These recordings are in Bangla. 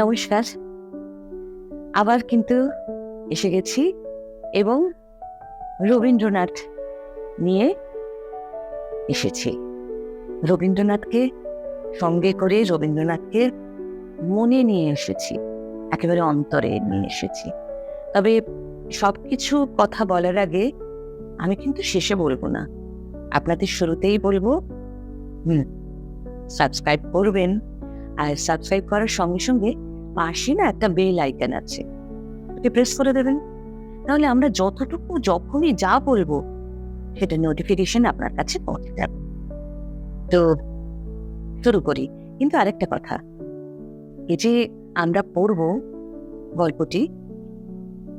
নমস্কার। আবার কিন্তু এসে গেছি এবং রবীন্দ্রনাথ নিয়ে এসেছি। রবীন্দ্রনাথকে সঙ্গে করে রবীন্দ্রনাথকে মনে নিয়ে এসেছি, একেবারে অন্তরে নিয়ে এসেছি। তবে সবকিছু কথা বলার আগে আমি কিন্তু শেষে বলবো না, আপনাদের শুরুতেই বলবো সাবস্ক্রাইব করবেন। আর সাবস্ক্রাইব করার সঙ্গে সঙ্গে পাশে না একটা বেল আইকন আছে, ওকে প্রেস করে দেবেন। তাহলে আমরা যতটুকু যখনই যা বলবো সেটা নোটিফিকেশন আপনার কাছে পৌঁছে যাবে। তো শুরু করি। কিন্তু আরেকটা কথা, এই যে আমরা পড়ব গল্পটি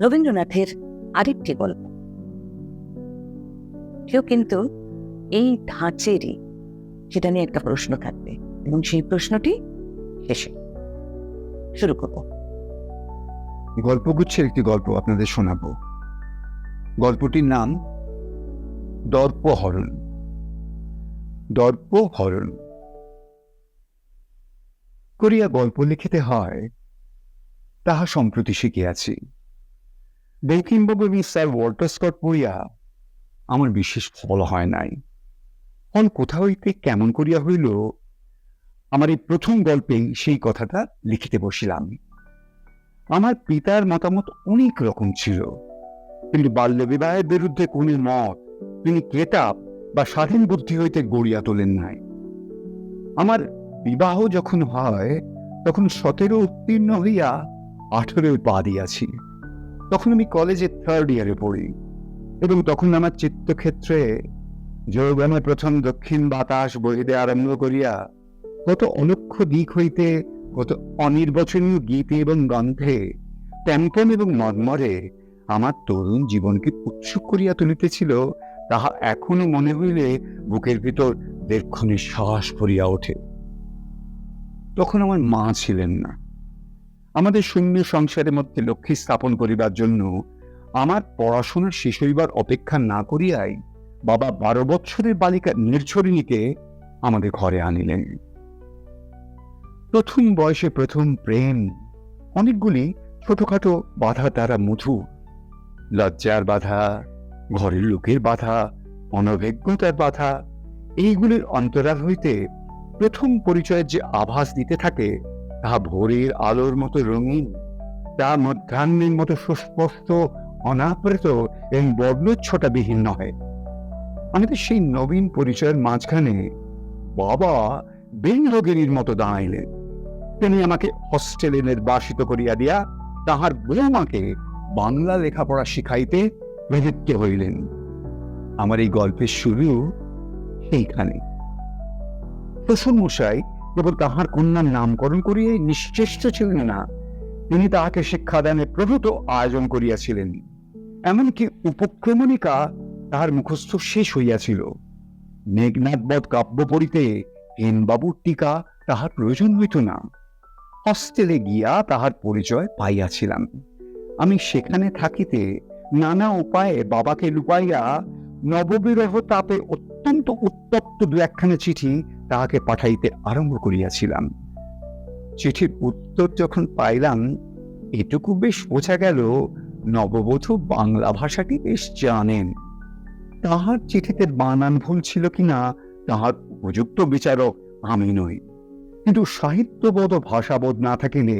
রবীন্দ্রনাথের আরেকটি গল্প, কেউ কিন্তু এই ধাঁচেরই, সেটা নিয়ে একটা প্রশ্ন থাকবে এবং সেই প্রশ্নটি শেষে শুরু করব। গল্পগুচ্ছের একটি গল্প আপনাদের শোনাবো। গল্পটির নাম দর্পহরণ। দর্পহরণ করিয়া গল্প লিখিতে হয়, তাহা সম্প্রতি শিখিয়াছি। বঙ্কিমবাবু এবং স্যার ওয়াল্টার স্কট পড়িয়া আমার বিশেষ ফল হয় নাই। ফল কোথা হইতে কেমন করিয়া হইল, আমার এই প্রথম গল্পেই সেই কথাটা লিখিতে বসিলাম। আমার পিতার মতামত অনেক রকম ছিল, কিন্তু বাল্য বিবাহের বিরুদ্ধে কোন মত তিনি কেতাব বা স্বাধীন বুদ্ধি হইতে গড়িয়া তোলেন নাই। আমার বিবাহ যখন হয় তখন 17 উত্তীর্ণ হইয়া 18 পা দিয়াছি। তখন আমি কলেজে 3rd ইয়ারে পড়ি এবং তখন আমার চিত্তক্ষেত্রে যৌবনের প্রথম দক্ষিণ বাতাস বহিতে আরম্ভ করিয়া কত অলক্ষ্য দিক হইতে, কত অনির্বচনীয় গীতে এবং গন্ধে টেম্পন এবং মর্মরে আমার তরুণ জীবনকে উৎসুক করিয়া তুলিতেছিল, তাহা এখনো মনে হইলে বুকের ভিতর দীর্ঘ নিঃশ্বাস ভরিয়া ওঠে। তখন আমার মা ছিলেন না। আমাদের শূন্য সংসারের মধ্যে লক্ষ্মী স্থাপন করিবার জন্য আমার পড়াশোনা শেষ হইবার অপেক্ষা না করিয়াই বাবা 12 বৎসরের বালিকা নির্ঝরিণীকে আমাদের ঘরে আনিলেন। প্রথম বয়সে প্রথম প্রেম, অনেকগুলি ছোটখাটো বাধা দ্বারা মধুর। লজ্জার বাধা, ঘরের লোকের বাধা, অনভিজ্ঞতার বাধা, এইগুলির অন্তরাল হইতে প্রথম পরিচয়ের যে আভাস দিতে থাকে, তাহা ভোরের আলোর মতো রঙিন, তা মধ্যাহ্নের মতো সুস্পষ্ট, অনাবৃত এবং বর্ণচ্ছটাবিহীন নয়। আমাদের সেই নবীন পরিচয়ের মাঝখানে বাবা বেঙ্গগিরির মতো দাঁড়াইলেন। তিনি আমাকে হস্টেলে নির্বাসিত করিয়া দিয়া তাহার বৌমাকে বাংলা লেখাপড়া শিখাইতে প্রযুক্ত হইলেন। আমার এই গল্পের শুরু সেইখানে। শ্বশুর মশাই কেবল তাহার কন্যার নামকরণ করিয়ে নিশ্চেষ্ট ছিলেন না, তিনি তাহাকে শিক্ষাদানের প্রভূত আয়োজন করিয়াছিলেন। এমনকি উপক্রমণিকা তাহার মুখস্থ শেষ হইয়াছিল। মেঘনাথবধ কাব্য পড়িতে হেমবাবুর টিকা তাহার প্রয়োজন হইত না। হস্টেলে গিয়া তাহার পরিচয় পাইয়াছিলাম। আমি সেখানে থাকিতে নানা উপায়ে বাবাকে লুকাইয়া নববিরহ তাপে অত্যন্ত উত্তপ্ত 2-1খানা চিঠি তাহাকে পাঠাইতে আরম্ভ করিয়াছিলাম। চিঠির উত্তর যখন পাইলাম, এটুকু বেশ বোঝা গেল নববধূ বাংলা ভাষাটি বেশ জানেন। তাহার চিঠিতে বানান ভুল ছিল কিনা তাহার উপযুক্ত বিচারক আমি নই, কিন্তু সাহিত্যবোধ ও ভাষাবোধ না থাকিলে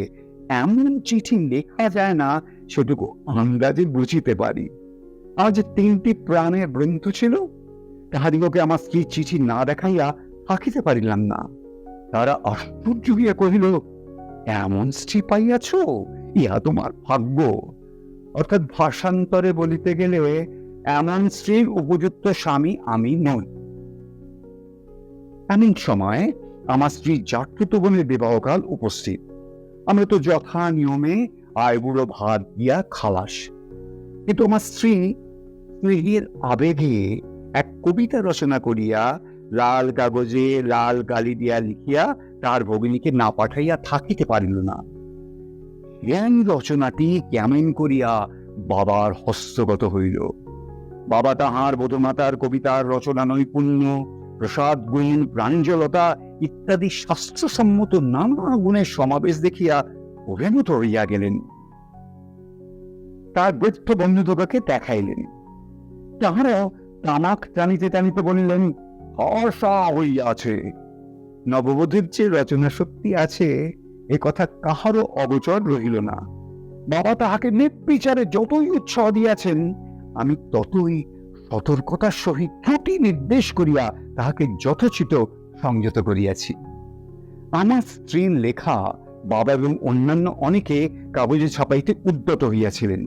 এমন চিঠি লেখা যায় না, সেটুকু আন্দাজে বুঝিতে পারি। আজ 3টি প্রাণের গ্রন্থ ছিল, তাহাদিগকে আমার স্ত্রী চিঠি না দেখাইয়া থাকিতে পারিলাম না। তারা আশ্চর্য হইয়া কহিল, এমন স্ত্রী পাইয়াছ, ইহা তোমার ভাগ্য। অর্থাৎ ভাষান্তরে বলিতে গেলে এমন স্ত্রীর উপযুক্ত স্বামী আমি নই। এমন সময় আমার স্ত্রী জাগ্রত বোনের বিবাহকাল উপস্থিত। আমরা তো যথা নিয়মে আইবুড়ো ভাত দিয়া খালাস, কিন্তু আমার স্ত্রী স্নেহের আবেগে এক কবিতা রচনা করিয়া লাল কাগজে লাল কালি দিয়া লিখিয়া তার ভগিনীকে না পাঠাইয়া থাকিতে পারিল না। জ্ঞান রচনাটি কেমন করিয়া বাবার হস্তগত হইল। বাবা তাহার বধূমাতার কবিতার রচনা নৈপুণ্য, প্রসাদ গুণ, প্রাঞ্জলতা ইত্যাদি শাস্ত্রসম্মত নানা গুণের সমাবেশ দেখিয়া অভিভূত হইয়া গেলেন। তার বৃদ্ধ বন্ধুদোকে দেখাইলেন। তাহারা তামাক টানিতে টানিতে বলিলেন, হর্ষা হইয়াছে। নববধূর যে রচনা শক্তি আছে এ কথা কাহারও অগোচর রহিল না। বাবা তাহাকে নির্বিচারে যতই উৎসাহ দিয়াছেন, আমি ততই সতর্কতার সহিত ত্রুটি নির্দেশ করিয়া তাহাকে যথোচিত সংযত করিয়াছি। আমার স্ত্রীর লেখা বাবা এবং অন্যান্য অনেকে কাগজে ছাপাইতে উদ্যত হইয়াছিলেন।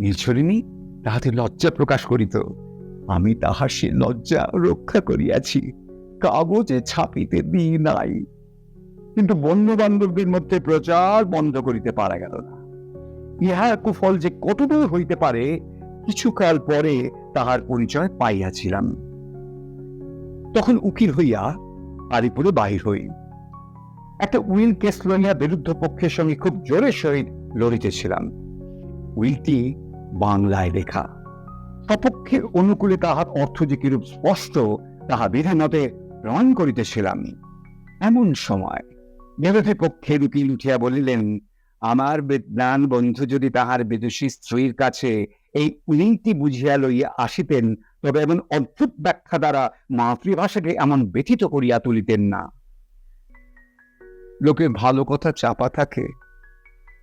নির্ঝরিণী তাহাতে লজ্জা প্রকাশ করিত, আমি তাহার সে লজ্জা রক্ষা করিয়াছি, কাগজে ছাপিতে দিই নাই। কিন্তু বন্ধু বান্ধবদের মধ্যে প্রচার বন্ধ করিতে পারা গেল না। ইহা কুফল যে কতদূর হইতে পারে কিছুকাল পরে তাহার পরিচয় পাইয়াছিলাম। তখন উকিল হইয়া আলিপুরে বাহির হই। একটা উইল কেস লইয়া বিরুদ্ধ পক্ষের সঙ্গে খুব জোরের সহিত লড়িতেছিলাম। উইলটি বাংলায় লেখা, সপক্ষের অনুকূলে তাহার অর্থ যে কিরূপ স্পষ্ট তাহা বিধানতে প্রমাণ করিতেছিলাম। এমন সময় বিরোধী পক্ষের উকিল উঠিয়া বলিলেন, আমার বিদ্বান বন্ধু যদি তাহার বিদুষী স্ত্রীর কাছে এই উইলটি বুঝিয়া লইয়া আসিতেন, তবে এমন অদ্ভুত ব্যাখ্যা দ্বারা মাতৃভাষাকে এমন ব্যথিত করিয়া তুলিতেন না। লোকের ভালো কথা চাপা থাকে,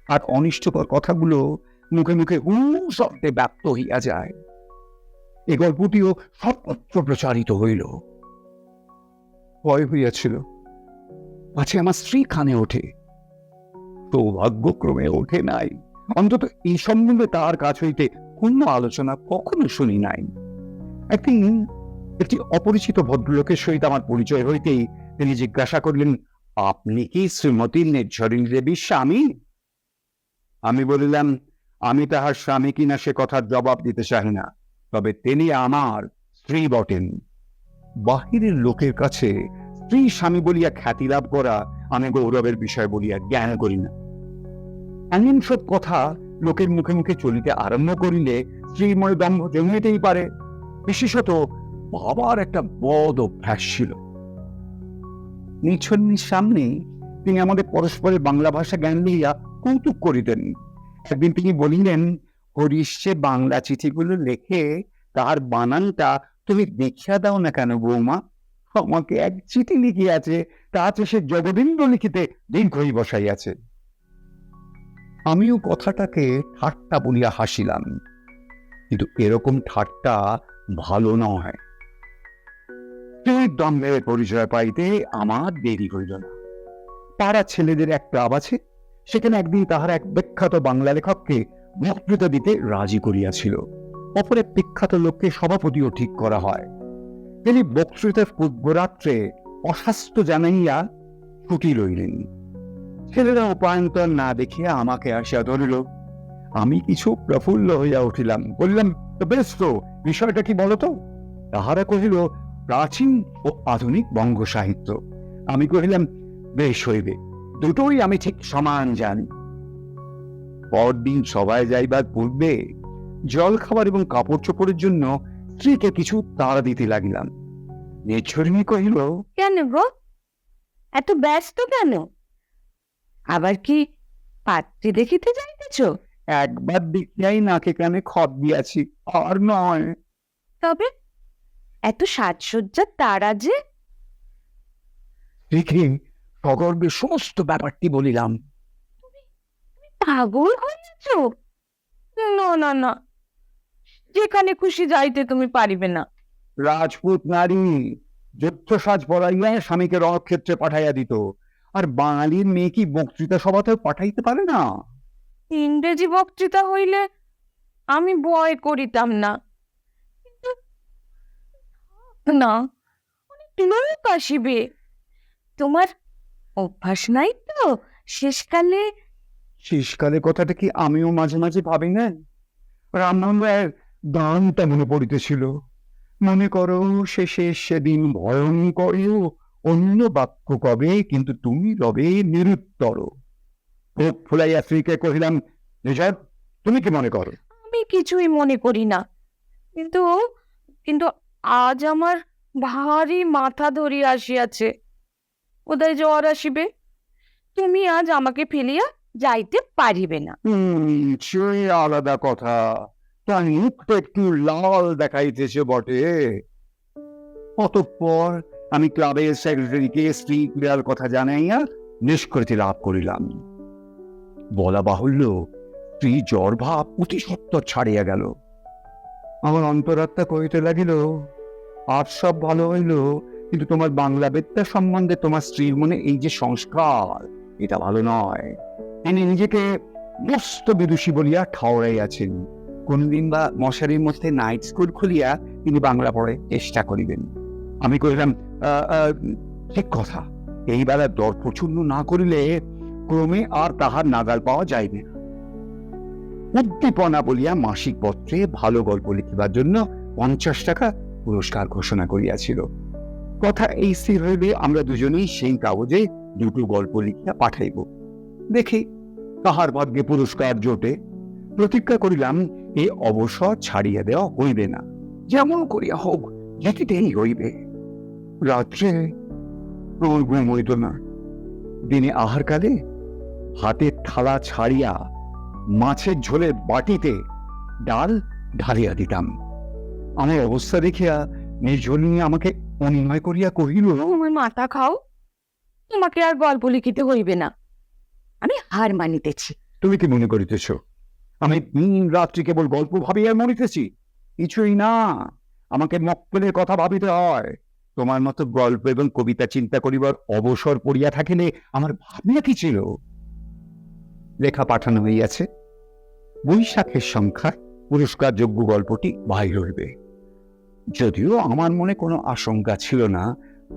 আর অনিষ্টকর কথাগুলো মুখে মুখে হু শব্দে ব্যক্ত হইয়া যায়। এ গল্পটিও সর্বত্র প্রচারিত হইল। ভয় হইয়াছিল পাছে আমার স্ত্রী কানে ওঠে। সৌভাগ্যক্রমে ওঠে নাই। অন্তত এই সম্বন্ধে তার কাছ হইতে কোন আলোচনা কখনো শুনি নাই। একদিন একটি অপরিচিত ভদ্রলোকের সহিত আমার পরিচয় হইতেই তিনি জিজ্ঞাসা করলেন, আপনি কি শ্রীমতী নির্ঝরিণী দেবীর স্বামী? আমি বলিলাম, আমি তাহার স্বামী কিনা সে কথার জবাব দিতে চাই না, তবে তিনি আমার স্ত্রী বটেন। বাহিরের লোকের কাছে স্ত্রী স্বামী বলিয়া খ্যাতি লাভ করা আমি গৌরবের বিষয় বলিয়া জ্ঞান করি না। এমন সব কথা লোকের মুখে মুখে চলিতে আরম্ভ করিলে স্ত্রীর মনে দম্ভ জমিতেই পারে। বিশেষত বাবার একটা বদ অভ্যাস ছিল। নিছন্নির সামনে তিনি আমাদের পরস্পরের বাংলা ভাষা জ্ঞান লইয়া কৌতুক করিতেন। একদিন তিনি বলিলেন, হরিশ যে বাংলা চিঠিগুলো লেখে তার বানানটা তুমি দেখিয়া দাও না কেন বৌমা? আমাকে এক চিঠি লিখিয়াছে, তাতে সে জগবিন্দ লিখিতে দীর্ঘই বসাইয়াছে। আমিও কথাটাকে ঠাট্টা বলিয়া হাসিলাম, কিন্তু এরকম ঠাট্টা ভালো নয়। দম্ভের পরিচয় পাইতে আমার দেরি হইল না। পাড়া ছেলেদের এক ক্লাব আছে, সেখানে একদিন তাহারা এক বিখ্যাত বাংলা লেখককে বক্তৃতা দিতে রাজি করিয়াছিল। অপর এক বিখ্যাত লোককে সভাপতিও ঠিক করা হয়। তিনি বক্তৃতার পূর্বরাত্রে অস্বাস্থ্য জানাইয়া ছুটি লইলেন। ছেলেরা উপায়ন্তর না দেখিয়া আমাকে আসিয়া ধরিল। আমি কিছু প্রফুল্ল হইয়া উঠিলাম। বললাম, বেশ তো, বিষয়টা কি বলতো? তাহারা কহিল, প্রাচীন ও আধুনিক বঙ্গ সাহিত্য। আমি কহিলাম, বেশ হইবে, দুটোই আমি ঠিক সমান জানি। পরদিন সবাই যাইবার পূর্বে জল খাবার এবং কাপড় চোপড়ের জন্য স্ত্রীকে কিছু তাড়া দিতে লাগিলাম। নির্ঝরিণী কহিল, কেন গো, এত ব্যস্ত কেন? আবার কি পাত্রী দেখিতে যাইতেছ? একবার দেখিয়াই নাকে কানে খত দিয়াছি, আর নয়। তবে এত সাজসজ্জার তাড়া যে? দেখে সগর্বে সমস্ত ব্যাপারটি বলিলাম। পাগল হয়েছ? না না না, যেখানে খুশি যাইতে তুমি পারিবে না। রাজপুত নারী যুদ্ধ সাজ পরাইয়া স্বামীকে রণক্ষেত্রে পাঠাইয়া দিত, আর বাঙালির মেয়ে কি বক্তৃতা সভাতেও পাঠাইতে পারে না? ইংরেজি বক্তৃতা হইলে আমি ভয় করিতাম না, কিন্তু না, অনেক লোক আসিবে। তোমার অভ্যাস নাই তো শেষকালে? শেষকালে কথাটা কি আমিও মাঝে মাঝে ভাবি না? রামমোহন রায়ের গানটা মনে পড়িতেছিল। মনে করো শেষে সেদিন ভয়ঙ্কর অন্য বাক্য কবে, কিন্তু তুমি রবে নিরুত্তর। বুক ফুলাইয়া স্ত্রীকে কহিলাম, নিজার, তুমি কি মনে করো? আমি কিছুই মনে করি না, কিন্তু কিন্তু আজ আমার ভারী মাথা ধরিয়া আসিয়াছে, বোধহয় জ্বর আসিবে। তুমি আজ আমাকে ফেলিয়া যাইতে পারিবে না। সে আলাদা কথা, তার মুখ তো একটু লাল দেখাইতেছে বটে। অতঃপর আমি ক্লাবের সেক্রেটারিকে স্ত্রী ক্রিয়ার কথা জানাইয়া নিষ্কৃতি লাভ করিলাম। বলা বাহুল্য, স্ত্রী জ্বর ভাব অতি সত্বর ছাড়িয়া গেল। আমার অন্তরাত্মা কহিতে লাগিল, আজ সব ভালো হইল, কিন্তু তোমার বাংলা বিদ্যা সম্বন্ধে তোমার স্ত্রীর মনে এই যে সংস্কার, এটা ভালো নয়। তিনি নিজেকে মস্ত বিদুষী বলিয়া ঠাউরাইয়াছেন। কোনদিন বা মশারির মধ্যে নাইট স্কুল খুলিয়া তিনি বাংলা পড়ে চেষ্টা করিবেন। আমি কহিলাম, ঠিক কথা, এই বেলা দর প্রচন্ড না করিলে ক্রমে আর তাহার নাগাল পাওয়া যাইবে না। উদ্দীপনা বলিয়া মাসিক পত্রে ভালো গল্প লিখিবার জন্য 50 টাকা পুরস্কার ঘোষণা করিয়াছিল। কথা এই স্থির হইলে আমরা দুজনেই সেই কাগজে 2টো গল্প লিখিয়া পাঠাইব, দেখি কাহার ভাগ্যে পুরস্কার জোটে। প্রতিজ্ঞা করিলাম, এই অবসর ছাড়িয়া দেওয়া হইবে না, যেমন করিয়া হোক যেতেই হইবে। রাত্রে আমার ঘুম হইত না। দিনে আহারকালে হাতের থালা ছাড়িয়া মাছের ঝোলের বাটিতে ডাল ঢালিয়া দিতাম। আমার অবস্থা দেখিয়া নির্ঝরিণী আমাকে অনিময় করিয়া কহিল, তোমার মাথা খাও, তোমাকে আর গল্প লিখিতে হইবে না, আমি হার মানিতেছি। তুমি কি মনে করিতেছ আমি দিন রাত্রি কেবল গল্প ভাবিয়া মরিতেছি? কিছুই না, আমাকে মক্কেলের কথা ভাবিতে হয়। তোমার মতো গল্প এবং কবিতা চিন্তা করিবার অবসর পড়িয়া থাকিলে আমার ভাবনা কি ছিল? লেখা পাঠানো হইয়াছে, বৈশাখের সংখ্যার পুরস্কারযোগ্য গল্পটি বাহির হইবে। যদিও আমার মনে কোনো আশঙ্কা ছিল না,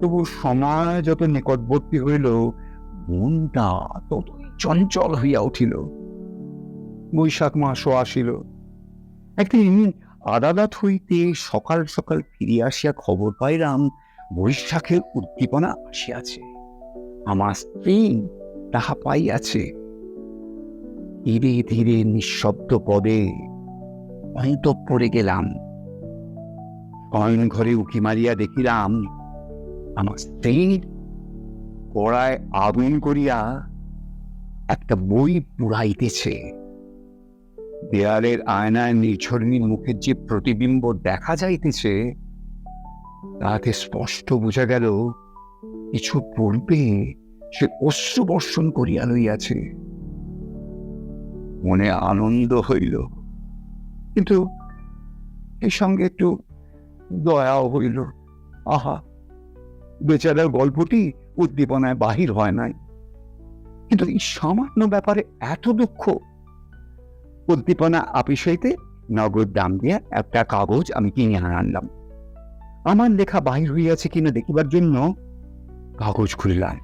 তবু সময় যত নিকটবর্তী হইল মনটা ততই চঞ্চল হইয়া উঠিল। বৈশাখ মাসও আসিল। একদিন আদালত হইতে সকাল সকাল ফিরিয়া আসিয়া খবর পাইলাম বৈশাখের উদ্দীপনা আসিয়াছে। আমার স্ত্রী তাহা পাইয়াছে। ধীরে ধীরে নিঃশব্দ পদে অন্তঃপুরে গেলাম। শয়ন ঘরে উকি মারিয়া দেখিলাম আমার স্ত্রী কড়ায় আগুন করিয়া একটা বই পুড়াইতেছে। দেয়ালের আয়নায় নির্ঝরিণীর মুখের যে প্রতিবিম্ব দেখা যাইতেছে, তাতে স্পষ্ট বোঝা গেল কিছু পূর্বে সে অশ্রু বর্ষণ করিয়া লইয়াছে। মনে আনন্দ হইল, কিন্তু এর সঙ্গে একটু দয়াও হইল। আহা, বেচারার গল্পটি উদ্দীপনায় বাহির হয় নাই, কিন্তু এই সামান্য ব্যাপারে এত দুঃখ। উদ্দীপনা আপিস হইতে নগদ দাম দিয়া একটা কাগজ আমি কিনে আনলাম। আমার লেখা বাহির হইয়াছে কিনা দেখিবার জন্য কাগজ খুলিলাম।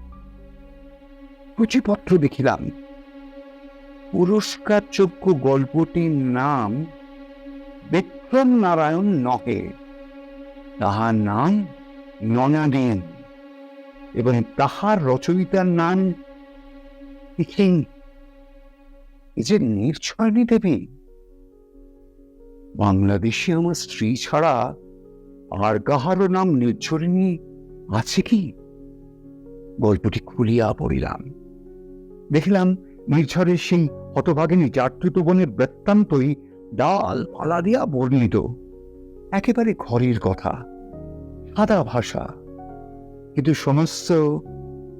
সূচিপত্র দেখিলাম। পুরস্কারযোগ্য গল্পটির নাম বিক্রম নারায়ণ নহে, তাহার নাম ননাদেন, এবং তাহার রচয়িতার নাম যে নির্ঝরিণী দেবী। বাংলাদেশে আমার স্ত্রী ছাড়া আর কাহারও নাম নির্ঝরিণী আছে কি? গল্পটি খুলিয়া পড়িলাম। দেখিলাম নির্ঝরের সেই হতভাগিনী জাতৃত বোনের বৃত্তান্তই ডাল পালা দিয়া বর্ণিত। একেবারে ঘরের কথা, সাদা ভাষা, কিন্তু সমস্ত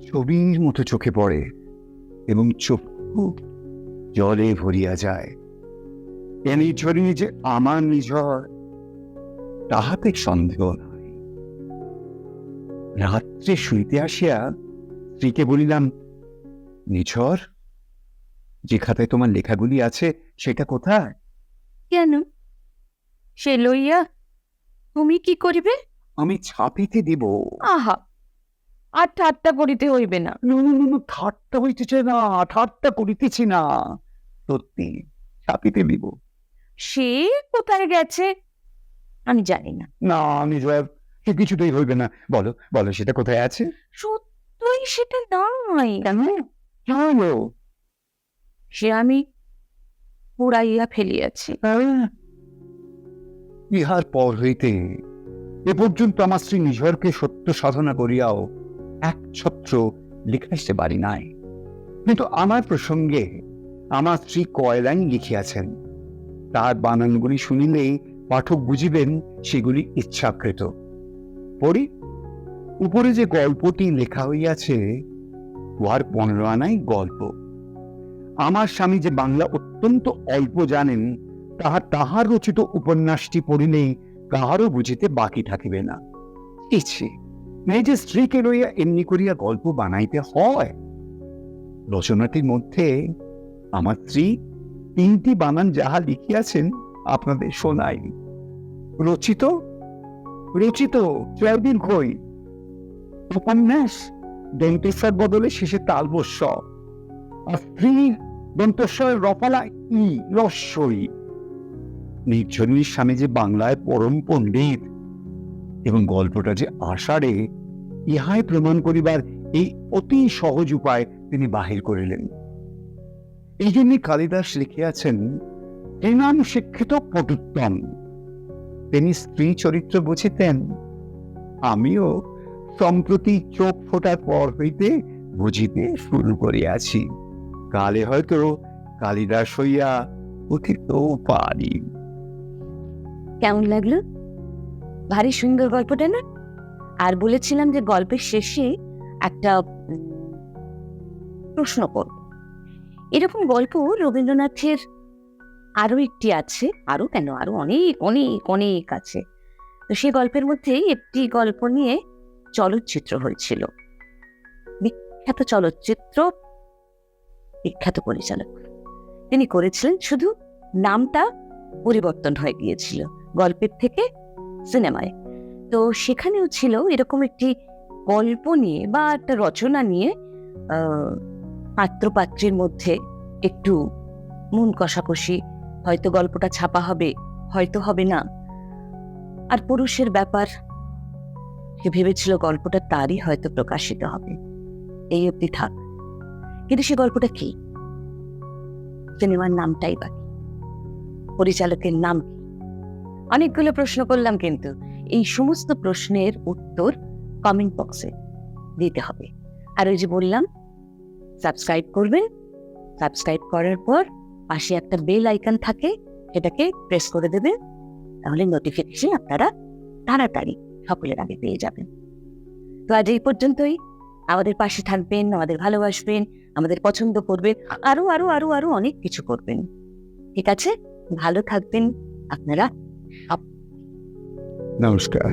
ছবির মতো চোখে পড়ে এবং চক্ষু জলে ভরিয়া যায়। এ নির্ঝরিণী যে আমার নিঝর, তাহাতে সন্দেহ নাই। রাত্রে শুইতে আসিয়া স্ত্রীকে বলিলাম, নিঝর, যে খাতায় তোমার লেখাগুলি আছে সেটা কোথায়? কেন, সে লইয়া তুমি কি করিবে? আমি ছাপিতে দিব। আহা, আর ঠাট্টা করিতে হইবে না। ঠাট্টা হইতেছে না, ঠাট্টা করিতেছি না, সত্যি ছাপিতে দিব। সে কোথায় গেছে আমি জানি না। না, নিঝর, সে কিছুতেই হইবে না। বলো বলো, সেটা কোথায় আছে? সত্যই সেটা নাই। কেন? জানো, সে আমি পুড়াইয়া ফেলিয়াছি। ইহার পর হইতে এ পর্যন্ত আমার স্ত্রী নিঝরকে সত্য সাধনা করিয়াও এক ছত্র লিখাইতে পারি নাই। কিন্তু আমার প্রসঙ্গে আমার স্ত্রী কয়লাইন লিখিয়াছেন, তার বানানগুলি শুনিলেই পাঠক বুঝিবেন সেগুলি ইচ্ছাকৃত। পড়ি, উপরে যে গল্পটি লেখা হইয়াছে উহার 15 আনাই গল্প। আমার স্বামী যে বাংলা অত্যন্ত অল্প জানেন, তাহার রচিত উপন্যাসটি পড়িলেই কাহারও বুঝিতে বাকি থাকিবে না। ইচ্ছে নিজের স্ত্রীকে লইয়া এমনি করিয়া গল্প বানাইতে হয়? রচনাটির মধ্যে আমার স্ত্রী 3টি বানান যাহা লিখিয়াছেন আপনাদের শোনাই। রচিত রচিত দীর্ঘই, উপন্যাস দন্তেশ্বর বদলে শেষে তালবস্য, আর স্ত্রী দন্তস্বয় রপালা ই রস্বই। নির্ঝরিণীর স্বামী যে বাংলায় পরম পণ্ডিত এবং গল্পটা যে আষাঢ়ে, ইহাই প্রমাণ করিবার এই অতি সহজ উপায় তিনি বাহির করিলেন। এই জন্য কালিদাস লিখিয়াছেন, এনাম শিক্ষিত পটুত্তম। তিনি স্ত্রী চরিত্র বুঝিতেন। আমিও সম্প্রতি চোখ ফোটার পর হইতে বুঝিতে শুরু করিয়াছি। কালে হয়তো কালিদাস হইয়া উঠিতেও পারি। কেমন লাগলো? ভারী সুন্দর গল্পটা না? আর বলেছিলাম যে গল্পের শেষে একটা প্রশ্ন করব। এরকম গল্প রবীন্দ্রনাথের আরো একটি আছে, আরো কেন, আরো অনেক অনেক অনেক আছে। তো সেই গল্পের মধ্যেই একটি গল্প নিয়ে চলচ্চিত্র হয়েছিল। বিখ্যাত চলচ্চিত্র, বিখ্যাত পরিচালক তিনি করেছিলেন, শুধু নামটা পরিবর্তন হয়ে গিয়েছিল গল্পের থেকে সিনেমায়। তো সেখানেও ছিল এরকম একটি গল্প নিয়ে বা একটা রচনা নিয়ে পাত্রপাত্রীর মধ্যে একটু মন কষাকষি, হয়তো গল্পটা ছাপা হবে, হয়তো হবে না। আর পুরুষের ব্যাপার, সে ভেবেছিল গল্পটা তারই হয়তো প্রকাশিত হবে, এই অবধি থাক। কিন্তু সে গল্পটা কি? সিনেমার নামটাই বাকি, পরিচালকের নাম কি? অনেকগুলো প্রশ্ন করলাম, কিন্তু এই সমস্ত প্রশ্নের উত্তর কমেন্ট বক্সে দিতে হবে। আর ওই যে বললাম, সাবস্ক্রাইব করবেন। সাবস্ক্রাইব করার পর পাশে একটা বেল আইকন থাকে, সেটাকে প্রেস করে দেবেন, তাহলে নোটিফিকেশন আপনারা তাড়াতাড়ি সকলের আগে পেয়ে যাবেন। তো আজ এই পর্যন্তই। আমাদের পাশে থাকবেন, আমাদের ভালোবাসবেন, আমাদের পছন্দ করবেন, আরো আরো আরো আরো অনেক কিছু করবেন। ঠিক আছে? ভালো থাকবেন আপনারা। নমস্কার।